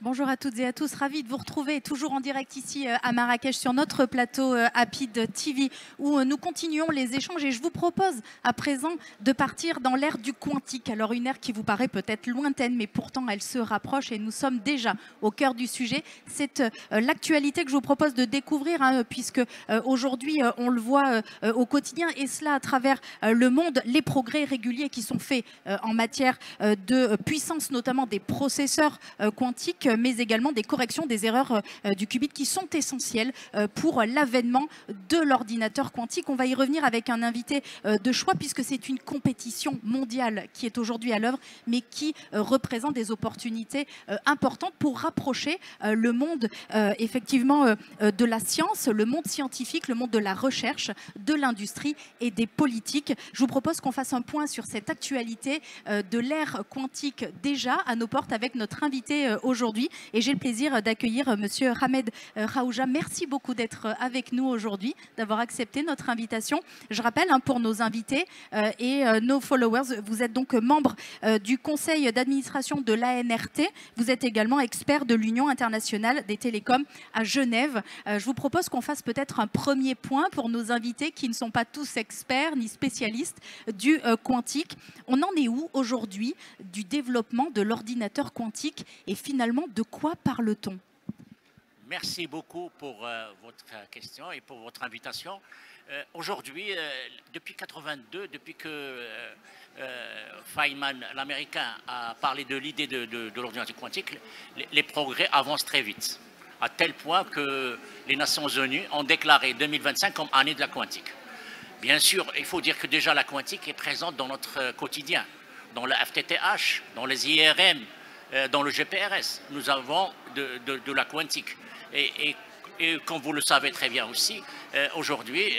Bonjour à toutes et à tous, ravi de vous retrouver toujours en direct ici à Marrakech sur notre plateau Apid TV où nous continuons les échanges et je vous propose à présent de partir dans l'ère du quantique. Alors une ère qui vous paraît peut-être lointaine mais pourtant elle se rapproche et nous sommes déjà au cœur du sujet. C'est l'actualité que je vous propose de découvrir puisque aujourd'hui on le voit au quotidien et cela à travers le monde, les progrès réguliers qui sont faits en matière de puissance notamment des processeurs quantiques mais également des corrections des erreurs du qubit qui sont essentielles pour l'avènement de l'ordinateur quantique. On va y revenir avec un invité de choix puisque c'est une compétition mondiale qui est aujourd'hui à l'œuvre mais qui représente des opportunités importantes pour rapprocher le monde effectivement de la science, le monde scientifique, le monde de la recherche, de l'industrie et des politiques. Je vous propose qu'on fasse un point sur cette actualité de l'ère quantique déjà à nos portes avec notre invité aujourd'hui. Et j'ai le plaisir d'accueillir Monsieur Ahmed Raouja. Merci beaucoup d'être avec nous aujourd'hui, d'avoir accepté notre invitation. Je rappelle pour nos invités et nos followers, vous êtes donc membre du conseil d'administration de l'ANRT. Vous êtes également expert de l'Union internationale des télécoms à Genève. Je vous propose qu'on fasse peut-être un premier point pour nos invités qui ne sont pas tous experts ni spécialistes du quantique. On en est où aujourd'hui du développement de l'ordinateur quantique et finalement de quoi parle-t-on? Merci beaucoup pour votre question et pour votre invitation. Aujourd'hui, depuis 82, depuis que Feynman, l'Américain, a parlé de l'idée de l'ordinateur quantique, les progrès avancent très vite, à tel point que les Nations Unies ont déclaré 2025 comme année de la quantique. Bien sûr, il faut dire que déjà la quantique est présente dans notre quotidien, dans la FTTH, dans les IRM, dans le GPRS. Nous avons de la quantique. Et comme vous le savez très bien aussi, aujourd'hui,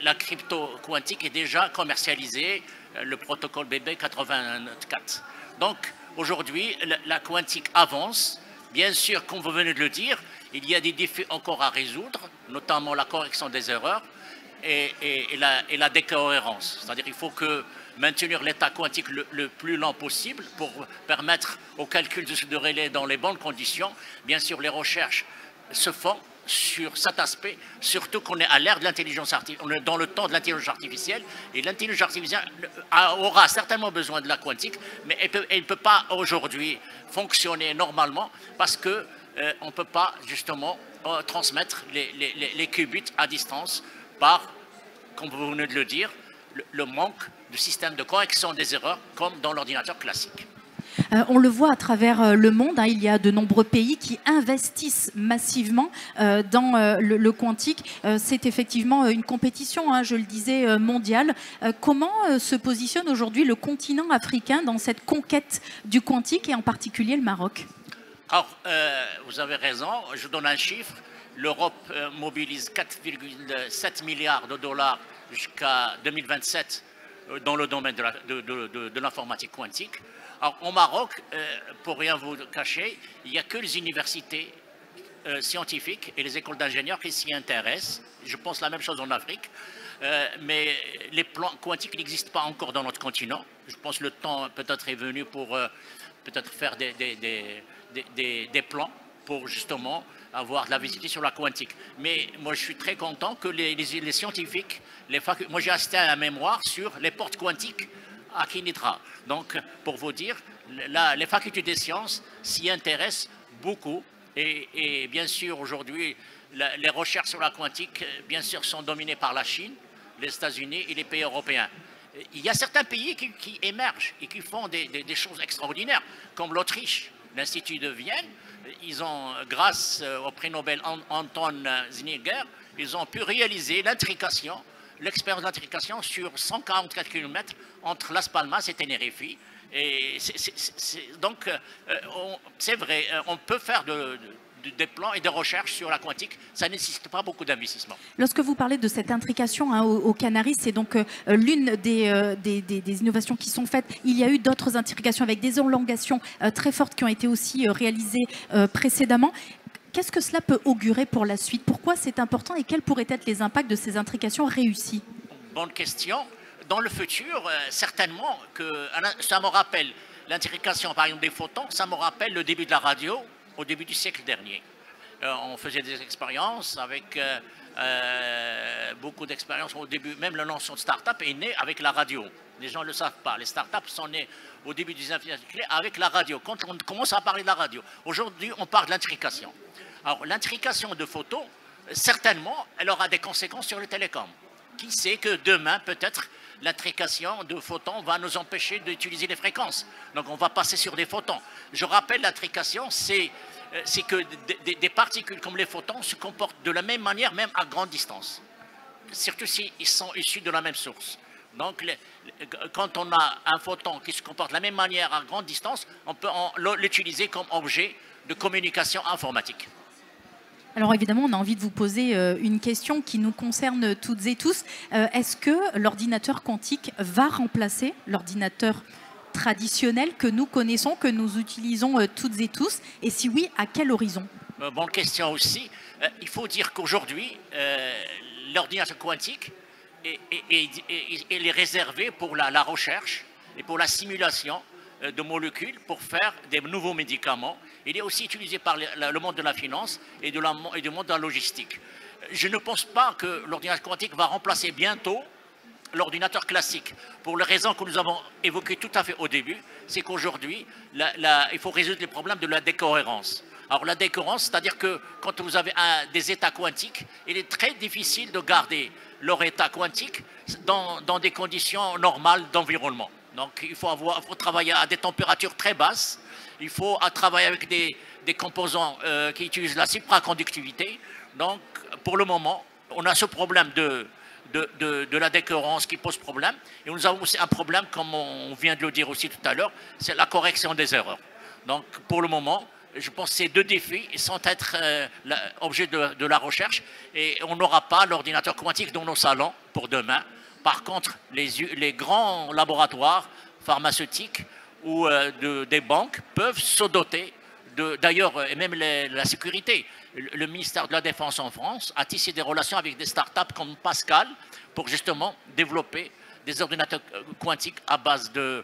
la crypto quantique est déjà commercialisée, le protocole BB84. Donc, aujourd'hui, la quantique avance. Bien sûr, comme vous venez de le dire, il y a des défis encore à résoudre, notamment la correction des erreurs et la décohérence. C'est-à-dire qu'il faut maintenir l'état quantique le plus lent possible pour permettre au calcul de relais dans les bonnes conditions. Bien sûr, les recherches se font sur cet aspect, surtout qu'on est à l'ère de l'intelligence artificielle, on est dans le temps de l'intelligence artificielle, et l'intelligence artificielle aura certainement besoin de la quantique, mais elle ne peut pas aujourd'hui fonctionner normalement parce qu'on ne peut pas justement transmettre les qubits à distance par, comme vous venez de le dire, le manque de système de correction des erreurs comme dans l'ordinateur classique. On le voit à travers le monde, il y a de nombreux pays qui investissent massivement dans le quantique. C'est effectivement une compétition, je le disais, mondiale. Comment se positionne aujourd'hui le continent africain dans cette conquête du quantique et en particulier le Maroc? Alors, vous avez raison, je donne un chiffre. L'Europe mobilise 4,7 milliards de dollars jusqu'à 2027 dans le domaine de l'informatique quantique. Alors, au Maroc, pour rien vous cacher, il n'y a que les universités scientifiques et les écoles d'ingénieurs qui s'y intéressent. Je pense la même chose en Afrique. Mais les plans quantiques n'existent pas encore dans notre continent. Je pense que le temps peut-être est venu pour peut-être faire des plans pour justement avoir de la visibilité sur la quantique. Mais moi, je suis très content que les scientifiques, moi j'ai assisté à un mémoire sur les portes quantiques à Kinitra. Donc, pour vous dire, les facultés des sciences s'y intéressent beaucoup. Et bien sûr, aujourd'hui, les recherches sur la quantique, bien sûr, sont dominées par la Chine, les États-Unis et les pays européens. Il y a certains pays qui émergent et qui font des choses extraordinaires, comme l'Autriche, l'Institut de Vienne. Ils ont, grâce au prix Nobel Anton Zeilinger, ils ont pu réaliser l'intrication, l'expérience d'intrication sur 144 km entre Las Palmas et Tenerife. Et donc, c'est vrai, on peut faire des plans et des recherches sur la quantique, ça ne nécessite pas beaucoup d'investissement. Lorsque vous parlez de cette intrication aux Canaries, c'est donc l'une des innovations qui sont faites. Il y a eu d'autres intrications avec des elongations très fortes qui ont été aussi réalisées précédemment. Qu'est-ce que cela peut augurer pour la suite? Pourquoi c'est important et quels pourraient être les impacts de ces intrications réussies? Bonne question. Dans le futur, certainement, ça me rappelle l'intrication par exemple des photons, ça me rappelle le début de la radio, au début du siècle dernier. On faisait des expériences avec beaucoup d'expériences au début. Même la notion de start-up est née avec la radio. Les gens ne le savent pas. Les start-up sont nées au début du 19e siècle avec la radio. Quand on commence à parler de la radio, aujourd'hui, on parle d'intrication. Alors, l'intrication de photos, certainement, elle aura des conséquences sur le télécom. Qui sait que demain, peut-être, l'intrication de photons va nous empêcher d'utiliser les fréquences. Donc, on va passer sur des photons. Je rappelle, l'intrication, c'est que des particules comme les photons se comportent de la même manière, même à grande distance. Surtout s'ils sont issus de la même source. Donc, quand on a un photon qui se comporte de la même manière à grande distance, on peut l'utiliser comme objet de communication informatique. Alors évidemment, on a envie de vous poser une question qui nous concerne toutes et tous. Est-ce que l'ordinateur quantique va remplacer l'ordinateur traditionnel que nous connaissons, que nous utilisons toutes et tous? Et si oui, à quel horizon? Bonne question aussi. Il faut dire qu'aujourd'hui, l'ordinateur quantique est réservé pour la recherche et pour la simulation de molécules pour faire des nouveaux médicaments. Il est aussi utilisé par le monde de la finance et du monde de la logistique. Je ne pense pas que l'ordinateur quantique va remplacer bientôt l'ordinateur classique, pour les raisons que nous avons évoquées tout à fait au début, c'est qu'aujourd'hui, il faut résoudre les problèmes de la décohérence. Alors la décohérence, c'est-à-dire que quand vous avez des états quantiques, il est très difficile de garder leur état quantique dans des conditions normales d'environnement. Donc il faut travailler à des températures très basses, il faut travailler avec des composants qui utilisent la supraconductivité. Donc pour le moment, on a ce problème de la décohérence qui pose problème. Et nous avons aussi un problème, comme on vient de le dire aussi tout à l'heure, c'est la correction des erreurs. Donc pour le moment, je pense que ces deux défis sont être objet de la recherche et on n'aura pas l'ordinateur quantique dans nos salons pour demain. Par contre, les grands laboratoires pharmaceutiques ou des banques peuvent se doter, d'ailleurs, et même la sécurité. Le ministère de la Défense en France a tissé des relations avec des startups comme Pascal pour justement développer des ordinateurs quantiques à base de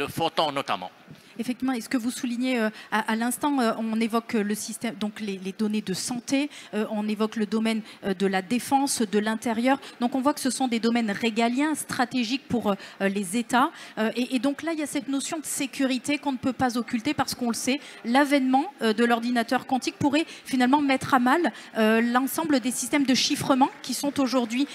photons notamment. Effectivement, et ce que vous soulignez à l'instant, on évoque le système, donc les données de santé, on évoque le domaine de la défense, de l'intérieur. Donc on voit que ce sont des domaines régaliens, stratégiques pour les États. Et donc là, il y a cette notion de sécurité qu'on ne peut pas occulter parce qu'on le sait, l'avènement de l'ordinateur quantique pourrait finalement mettre à mal l'ensemble des systèmes de chiffrement qui sont aujourd'hui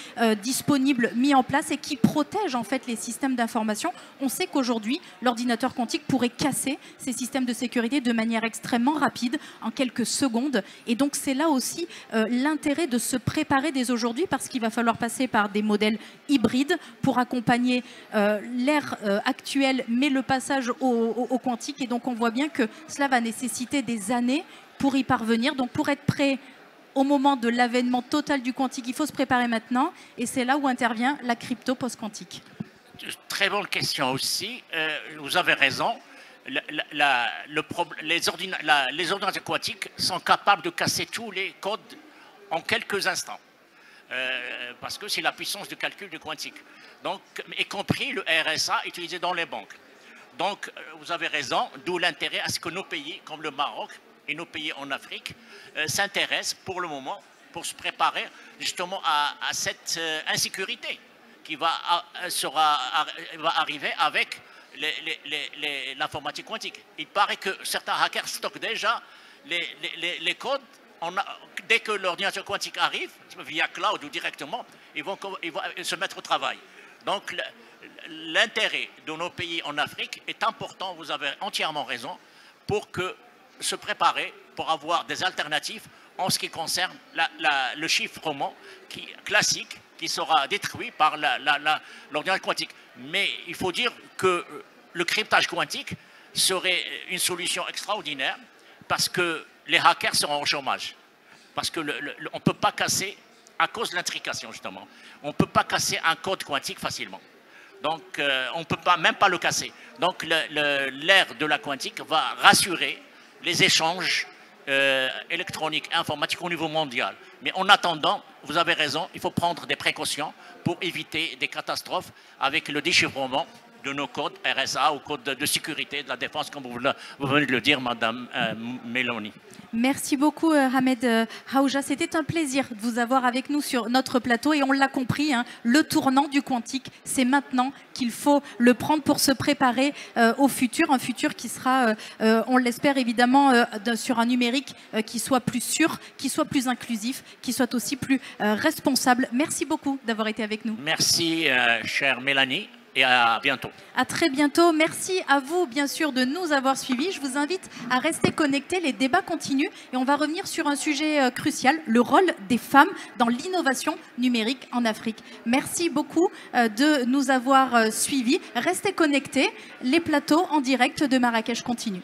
disponibles, mis en place et qui protègent en fait les systèmes d'information. On sait qu'aujourd'hui, l'ordinateur quantique pourrait casser ces systèmes de sécurité de manière extrêmement rapide, en quelques secondes. Et donc c'est là aussi l'intérêt de se préparer dès aujourd'hui parce qu'il va falloir passer par des modèles hybrides pour accompagner l'ère actuelle, mais le passage au quantique. Et donc on voit bien que cela va nécessiter des années pour y parvenir. Donc pour être prêt au moment de l'avènement total du quantique, il faut se préparer maintenant. Et c'est là où intervient la crypto post-quantique. Très bonne question aussi. Vous avez raison. Les ordinateurs quantiques sont capables de casser tous les codes en quelques instants. Parce que c'est la puissance de calcul du quantique. Donc, y compris le RSA utilisé dans les banques. Donc, vous avez raison, d'où l'intérêt à ce que nos pays, comme le Maroc et nos pays en Afrique, s'intéressent pour le moment, pour se préparer justement à cette insécurité qui va arriver avec l'informatique quantique. Il paraît que certains hackers stockent déjà les codes. Dès que l'ordinateur quantique arrive, via cloud ou directement, ils vont se mettre au travail. Donc l'intérêt de nos pays en Afrique est important, vous avez entièrement raison, pour se préparer pour avoir des alternatives en ce qui concerne le chiffrement classique qui sera détruit par l'ordinateur quantique. Mais il faut dire que le cryptage quantique serait une solution extraordinaire parce que les hackers seront au chômage. Parce qu'on ne peut pas casser, à cause de l'intrication justement, on ne peut pas casser un code quantique facilement. Donc on ne peut même pas le casser. Donc l'ère de la quantique va rassurer les échanges électroniques, informatiques au niveau mondial. Mais en attendant, vous avez raison, il faut prendre des précautions pour éviter des catastrophes avec le déchiffrement de nos codes RSA ou codes de sécurité de la défense, comme vous venez de le dire, Madame Meloni. Merci beaucoup Ahmed Haouja, c'était un plaisir de vous avoir avec nous sur notre plateau et on l'a compris, hein, le tournant du quantique, c'est maintenant qu'il faut le prendre pour se préparer au futur, un futur qui sera, on l'espère évidemment, sur un numérique qui soit plus sûr, qui soit plus inclusif, qui soit aussi plus responsable. Merci beaucoup d'avoir été avec nous. Merci chère Mélanie. Et à bientôt. À très bientôt. Merci à vous, bien sûr, de nous avoir suivis. Je vous invite à rester connectés. Les débats continuent et on va revenir sur un sujet crucial, le rôle des femmes dans l'innovation numérique en Afrique. Merci beaucoup de nous avoir suivis. Restez connectés. Les plateaux en direct de Marrakech continuent.